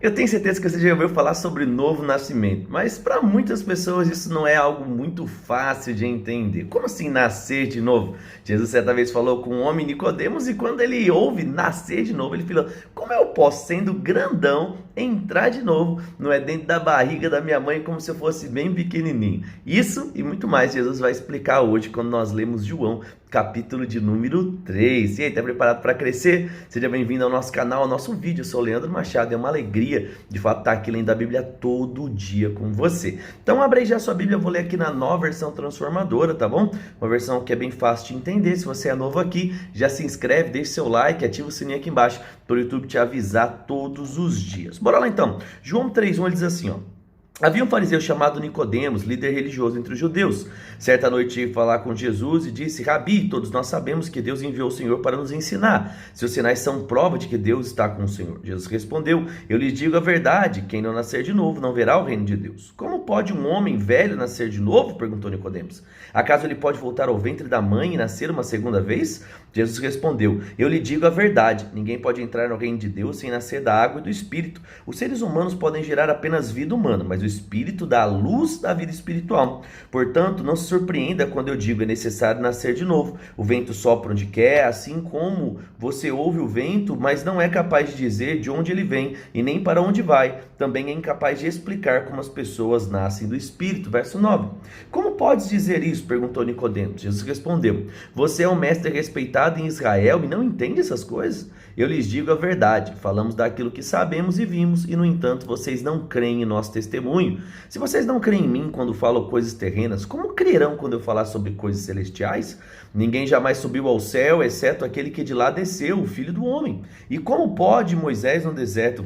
Eu tenho certeza que você já ouviu falar sobre novo nascimento, mas para muitas pessoas isso não é algo muito fácil de entender. Como assim nascer de novo? Jesus certa vez falou com o homem Nicodemos e quando ele ouve nascer de novo, ele falou: como eu posso, sendo grandão, entrar de novo no é dentro da barriga da minha mãe como se eu fosse bem pequenininho? Isso e muito mais Jesus vai explicar hoje quando nós lemos João, capítulo de número 3. E aí, tá preparado para crescer? Seja bem-vindo ao nosso canal, ao nosso vídeo. Eu sou o Leandro Machado, é uma alegria de fato estar aqui lendo a Bíblia todo dia com você. Então abre aí já a sua Bíblia, eu vou ler aqui na nova versão transformadora, tá bom? Uma versão que é bem fácil de entender. Se você é novo aqui, já se inscreve, deixa seu like, ativa o sininho aqui embaixo para o YouTube te avisar todos os dias. Bora lá então. João 3:1 ele diz assim, ó: havia um fariseu chamado Nicodemos, líder religioso entre os judeus. Certa noite veio falar com Jesus e disse: Rabi, todos nós sabemos que Deus enviou o Senhor para nos ensinar. Seus sinais são prova de que Deus está com o Senhor. Jesus respondeu: eu lhes digo a verdade, quem não nascer de novo não verá o reino de Deus. Como pode um homem velho nascer de novo? Perguntou Nicodemos. Acaso ele pode voltar ao ventre da mãe e nascer uma segunda vez? Jesus respondeu: eu lhe digo a verdade, ninguém pode entrar no reino de Deus sem nascer da água e do Espírito. Os seres humanos podem gerar apenas vida humana, mas o Espírito dá a luz da vida espiritual. Portanto, não se surpreenda quando eu digo: é necessário nascer de novo. O vento sopra onde quer, assim como você ouve o vento, mas não é capaz de dizer de onde ele vem e nem para onde vai. Também é incapaz de explicar como as pessoas nascem do Espírito. Verso 9. Como podes dizer isso? Perguntou Nicodemos. Jesus respondeu: você é um mestre respeitado em Israel e não entende essas coisas? Eu lhes digo a verdade, falamos daquilo que sabemos e vimos, e no entanto vocês não creem em nosso testemunho. Se vocês não creem em mim quando falo coisas terrenas, como crerão quando eu falar sobre coisas celestiais? Ninguém jamais subiu ao céu, exceto aquele que de lá desceu, o Filho do Homem. E como pode Moisés no deserto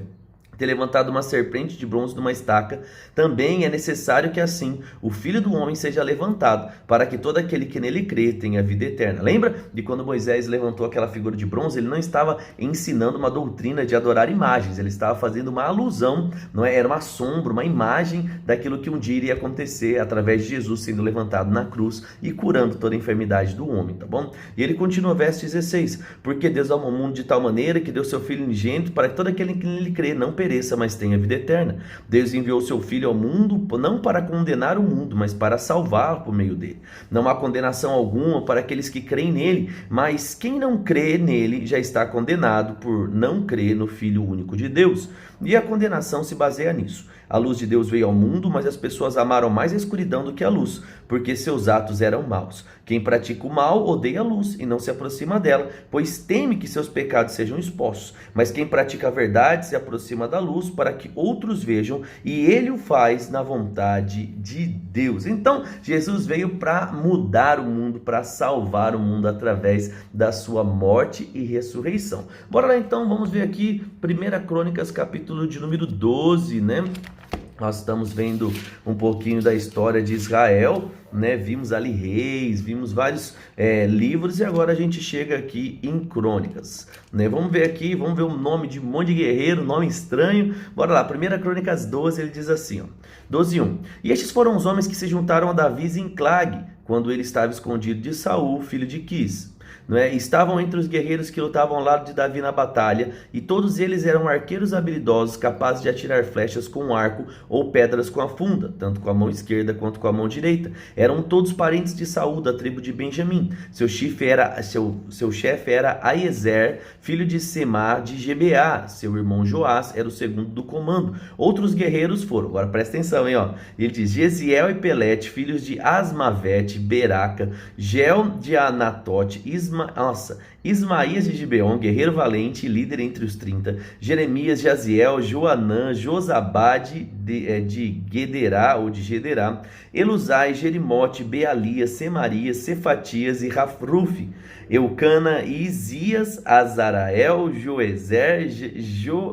ter levantado uma serpente de bronze de uma estaca? Também é necessário que assim o Filho do Homem seja levantado, para que todo aquele que nele crê tenha vida eterna. Lembra de quando Moisés levantou aquela figura de bronze? Ele não estava ensinando uma doutrina de adorar imagens, ele estava fazendo uma alusão, não é? Era uma sombra, uma imagem daquilo que um dia iria acontecer através de Jesus sendo levantado na cruz e curando toda a enfermidade do homem, tá bom? E ele continua, verso 16: porque Deus amou o mundo de tal maneira que deu seu Filho unigênito para que todo aquele que nele crê não pereça, mas tenha vida eterna. Deus enviou seu Filho ao mundo não para condenar o mundo, mas para salvar por meio dele. Não há condenação alguma para aqueles que creem nele, mas quem não crê nele já está condenado por não crer no Filho único de Deus. E a condenação se baseia nisso. A luz de Deus veio ao mundo, mas as pessoas amaram mais a escuridão do que a luz, porque seus atos eram maus. Quem pratica o mal odeia a luz e não se aproxima dela, pois teme que seus pecados sejam expostos. Mas quem pratica a verdade se aproxima da luz para que outros vejam, e ele o faz na vontade de Deus. Então, Jesus veio para mudar o mundo, para salvar o mundo através da sua morte e ressurreição. Bora lá então, vamos ver aqui 1 Crônicas, capítulo de número 12, né? Nós estamos vendo um pouquinho da história de Israel, né? Vimos ali reis, vimos vários livros, e agora a gente chega aqui em Crônicas, né? Vamos ver aqui, vamos ver o nome de um monte de guerreiro, nome estranho. Bora lá, 1 Crônicas 12, ele diz assim, ó, 12:1. E estes foram os homens que se juntaram a Davi em Clag, quando ele estava escondido de Saul, filho de Quis. Estavam entre os guerreiros que lutavam ao lado de Davi na batalha, e todos eles eram arqueiros habilidosos, capazes de atirar flechas com um arco ou pedras com a funda, tanto com a mão esquerda quanto com a mão direita. Eram todos parentes de Saul, da tribo de Benjamim. Seu chefe era Aiezer, filho de Semá de Gebeá. Seu irmão Joás era o segundo do comando. Outros guerreiros foram, agora presta atenção, hein, ó. Ele diz: Gesiel e Pelete, filhos de Asmavete, Beraca, Gel de Anatote, Ismaías de Gibeon, guerreiro valente e líder entre os 30, Jeremias, Jaziel, Joanã, Josabade de Gederá ou de Gederá, Eluzai, Jerimote, Bealias, Semarias, Cefatias e Rafrufe, Eucana, Isias, Azarael, Joezer,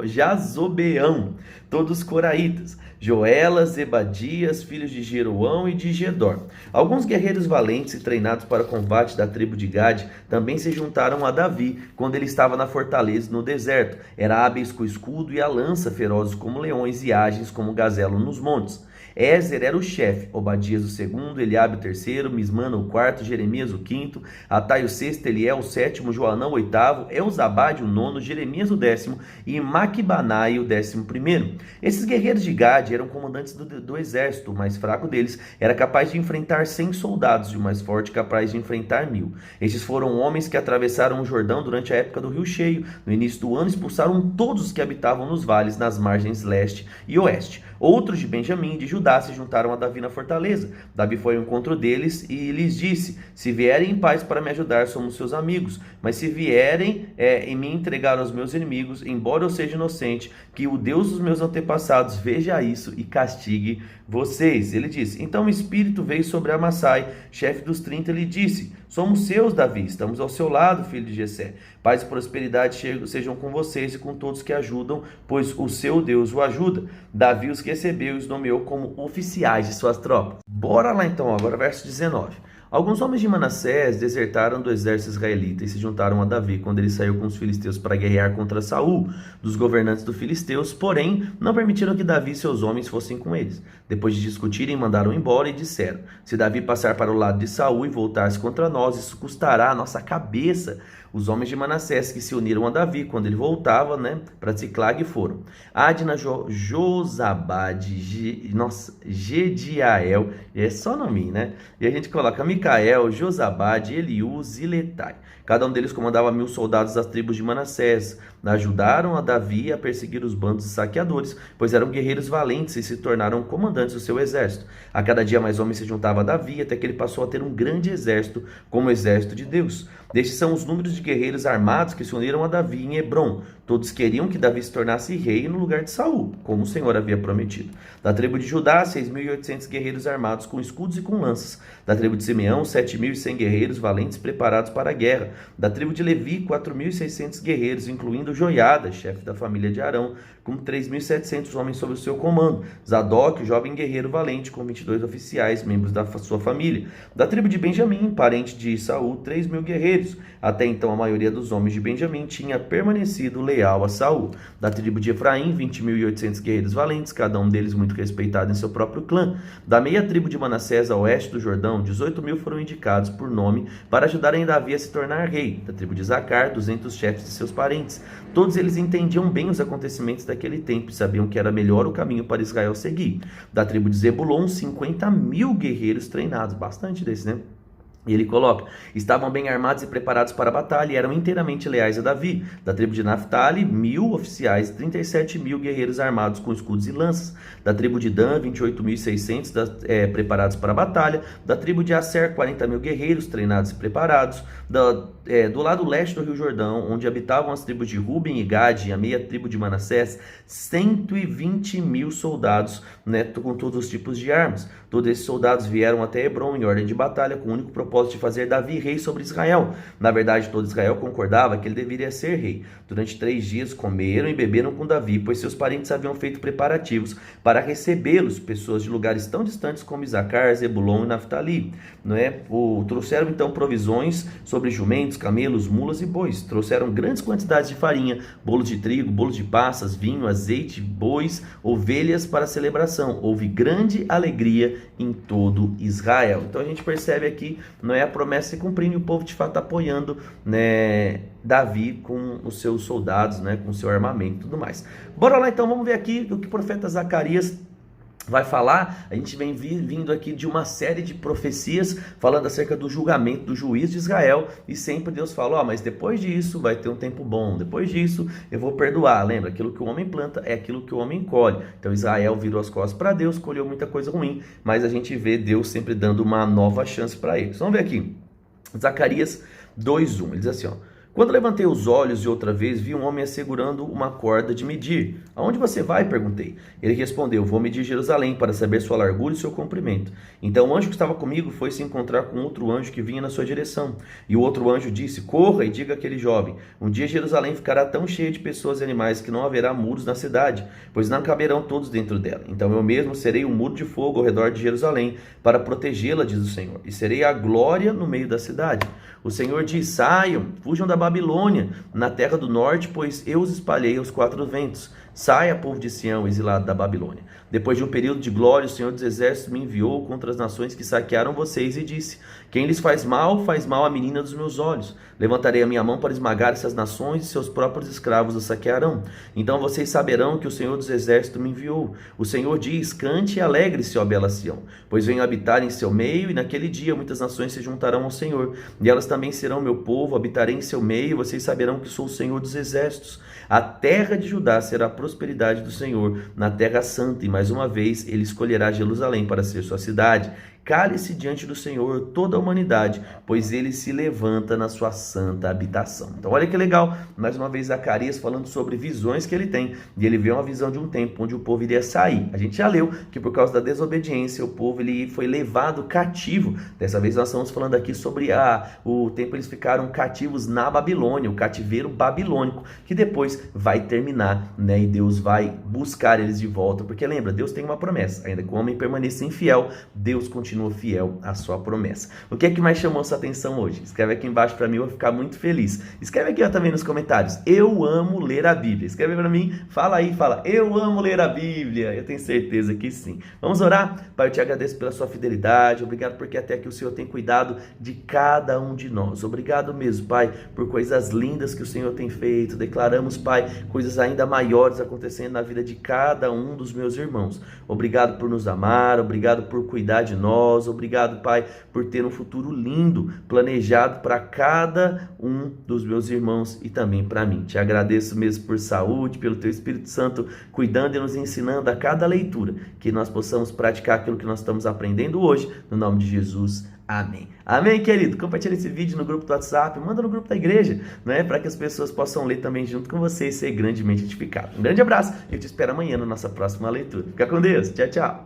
Jazobeão, todos coraitas, Joela, Zebadias, filhos de Jeroão e de Gedor. Alguns guerreiros valentes e treinados para o combate da tribo de Gade também se juntaram ajudaram a Davi quando ele estava na fortaleza no deserto. Era hábeis com o escudo e a lança, ferozes como leões e ágeis como gazelo nos montes. Ézer era o chefe, Obadias o segundo, Eliabe o terceiro, Mismana o quarto, Jeremias o quinto, Atai o sexto, Eliel o sétimo, Joanã o oitavo, Euzabade o nono, Jeremias o décimo e Maquibanai o 11º. Esses guerreiros de Gade eram comandantes do exército. O mais fraco deles era capaz de enfrentar 100 soldados e o mais forte capaz de enfrentar 1000. Estes foram homens que atravessaram o Jordão durante a época do Rio Cheio. No início do ano expulsaram todos os que habitavam nos vales, nas margens leste e oeste. Outros de Benjamim e de Judá se juntaram a Davi na fortaleza. Davi foi ao encontro deles e lhes disse: se vierem em paz para me ajudar, somos seus amigos. Mas se vierem e me entregar aos meus inimigos, embora eu seja inocente, que o Deus dos meus antepassados veja isso e castigue vocês. Ele disse: então o Espírito veio sobre Amassai, chefe dos 30, e lhe disse: somos seus, Davi, estamos ao seu lado, filho de Jessé. Paz e prosperidade sejam com vocês e com todos que ajudam, pois o seu Deus o ajuda. Davi os recebeu e os nomeou como oficiais de suas tropas. Bora lá então, agora verso 19. Alguns homens de Manassés desertaram do exército israelita e se juntaram a Davi quando ele saiu com os filisteus para guerrear contra Saul, dos governantes dos filisteus, porém não permitiram que Davi e seus homens fossem com eles. Depois de discutirem, mandaram embora e disseram: se Davi passar para o lado de Saul e voltar-se contra nós, isso custará a nossa cabeça. Os homens de Manassés que se uniram a Davi quando ele voltava, para Ziclag foram Adna, Josabade, Gediael, é só nome, E a gente coloca Micael, Josabade, Eliú, Ziletai. Cada um deles comandava 1000 soldados das tribos de Manassés. Ajudaram a Davi a perseguir os bandos de saqueadores, pois eram guerreiros valentes e se tornaram comandantes do seu exército. A cada dia mais homens se juntavam a Davi, até que ele passou a ter um grande exército, como o exército de Deus. Destes são os números de guerreiros armados que se uniram a Davi em Hebrom. Todos queriam que Davi se tornasse rei no lugar de Saul, como o Senhor havia prometido. Da tribo de Judá, 6.800 guerreiros armados com escudos e com lanças. Da tribo de Simeão, 7.100 guerreiros valentes preparados para a guerra. Da tribo de Levi, 4.600 guerreiros, incluindo Joiada, chefe da família de Arão, com 3.700 homens sob o seu comando. Zadok, jovem guerreiro valente, com 22 oficiais, membros da sua família. Da tribo de Benjamim, parente de Saul, 3.000 guerreiros. Até então, a maioria dos homens de Benjamim tinha permanecido leal a Saul. Da tribo de Efraim, 20.800 guerreiros valentes, cada um deles muito respeitado em seu próprio clã. Da meia tribo de Manassés, a oeste do Jordão, 18.000 foram indicados por nome para ajudarem Davi a se tornar rei. Da tribo de Zacar, 200 chefes de seus parentes. Todos eles entendiam bem os acontecimentos daquele tempo e sabiam que era melhor o caminho para Israel seguir. Da tribo de Zebulon, 50.000 guerreiros treinados, bastante desses, E ele coloca: estavam bem armados e preparados para a batalha e eram inteiramente leais a Davi. Da tribo de Naphtali, 1.000 oficiais, 37.000 guerreiros armados com escudos e lanças. Da tribo de Dan, 28.600 preparados para a batalha. Da tribo de Asser, 40.000 guerreiros treinados e preparados. Do lado leste do Rio Jordão, onde habitavam as tribos de Ruben e Gade e a meia tribo de Manassés, 120.000 soldados, com todos os tipos de armas. Todos esses soldados vieram até Hebrom em ordem de batalha com o único propósito de fazer Davi rei sobre Israel. Na verdade, todo Israel concordava que ele deveria ser rei. Durante 3 dias comeram e beberam com Davi, pois seus parentes haviam feito preparativos para recebê-los, pessoas de lugares tão distantes como Isacar, Zebulon e Naphtali. Trouxeram então provisões sobre jumentos, camelos, mulas e bois. Trouxeram grandes quantidades de farinha, bolos de trigo, bolos de passas, vinho, azeite, bois, ovelhas para a celebração. Houve grande alegria em todo Israel. Então a gente percebe aqui, a promessa se cumprindo e o povo de fato apoiando, Davi com os seus soldados, com o seu armamento e tudo mais. Bora lá então, vamos ver aqui o que o profeta Zacarias vai falar. A gente vem vindo aqui de uma série de profecias falando acerca do julgamento, do juízo de Israel, e sempre Deus fala: mas depois disso vai ter um tempo bom, depois disso eu vou perdoar. Lembra, aquilo que o homem planta é aquilo que o homem colhe. Então Israel virou as costas para Deus, colheu muita coisa ruim, mas a gente vê Deus sempre dando uma nova chance para eles. Vamos ver aqui, Zacarias 2:1, ele diz assim, quando levantei os olhos e outra vez vi um homem assegurando uma corda de medir. Aonde você vai? Perguntei. Ele respondeu: vou medir Jerusalém para saber sua largura e seu comprimento. Então o anjo que estava comigo foi se encontrar com outro anjo que vinha na sua direção. E o outro anjo disse: corra e diga àquele jovem: um dia Jerusalém ficará tão cheia de pessoas e animais que não haverá muros na cidade, pois não caberão todos dentro dela. Então eu mesmo serei um muro de fogo ao redor de Jerusalém para protegê-la, diz o Senhor, e serei a glória no meio da cidade. O Senhor diz: saiam, fujam da Babilônia, na terra do norte, pois eu os espalhei aos quatro ventos. Saia, povo de Sião, exilado da Babilônia. Depois de um período de glória, o Senhor dos Exércitos me enviou contra as nações que saquearam vocês e disse: quem lhes faz mal a menina dos meus olhos. Levantarei a minha mão para esmagar essas nações e seus próprios escravos as saquearão. Então vocês saberão que o Senhor dos Exércitos me enviou. O Senhor diz: cante e alegre-se, ó bela Sião, pois venho habitar em seu meio, e naquele dia muitas nações se juntarão ao Senhor, e elas também serão meu povo. Habitarei em seu meio, e vocês saberão que sou o Senhor dos Exércitos. A terra de Judá será a prosperidade do Senhor, na terra santa, e mais uma vez ele escolherá Jerusalém para ser sua cidade. Cale-se diante do Senhor toda a humanidade, pois ele se levanta na sua santa habitação. Então olha que legal, mais uma vez Zacarias falando sobre visões que ele tem, e ele vê uma visão de um tempo onde o povo iria sair. A gente já leu que por causa da desobediência o povo ele foi levado cativo. Dessa vez nós estamos falando aqui sobre o tempo eles ficaram cativos na Babilônia, o cativeiro babilônico, que depois vai terminar, né? E Deus vai buscar eles de volta, porque lembra, Deus tem uma promessa, ainda que o homem permaneça infiel, Deus continua fiel à sua promessa. O que é que mais chamou sua atenção hoje? Escreve aqui embaixo para mim, eu vou ficar muito feliz. Escreve aqui também nos comentários: eu amo ler a Bíblia. Escreve para mim, fala aí, fala: eu amo ler a Bíblia. Eu tenho certeza que sim. Vamos orar? Pai, eu te agradeço pela sua fidelidade, obrigado porque até aqui o Senhor tem cuidado de cada um de nós. Obrigado mesmo, Pai, por coisas lindas que o Senhor tem feito. Declaramos, Pai, coisas ainda maiores acontecendo na vida de cada um dos meus irmãos. Obrigado por nos amar, obrigado por cuidar de nós. Obrigado, Pai, por ter um futuro lindo planejado para cada um dos meus irmãos e também para mim. Te agradeço mesmo por saúde, pelo Teu Espírito Santo cuidando e nos ensinando a cada leitura, que nós possamos praticar aquilo que nós estamos aprendendo hoje, no nome de Jesus. Amém. Amém, querido? Compartilha esse vídeo no grupo do WhatsApp, manda no grupo da igreja, né? Para que as pessoas possam ler também junto com você e ser grandemente edificado. Um grande abraço e eu te espero amanhã na nossa próxima leitura. Fica com Deus. Tchau, tchau.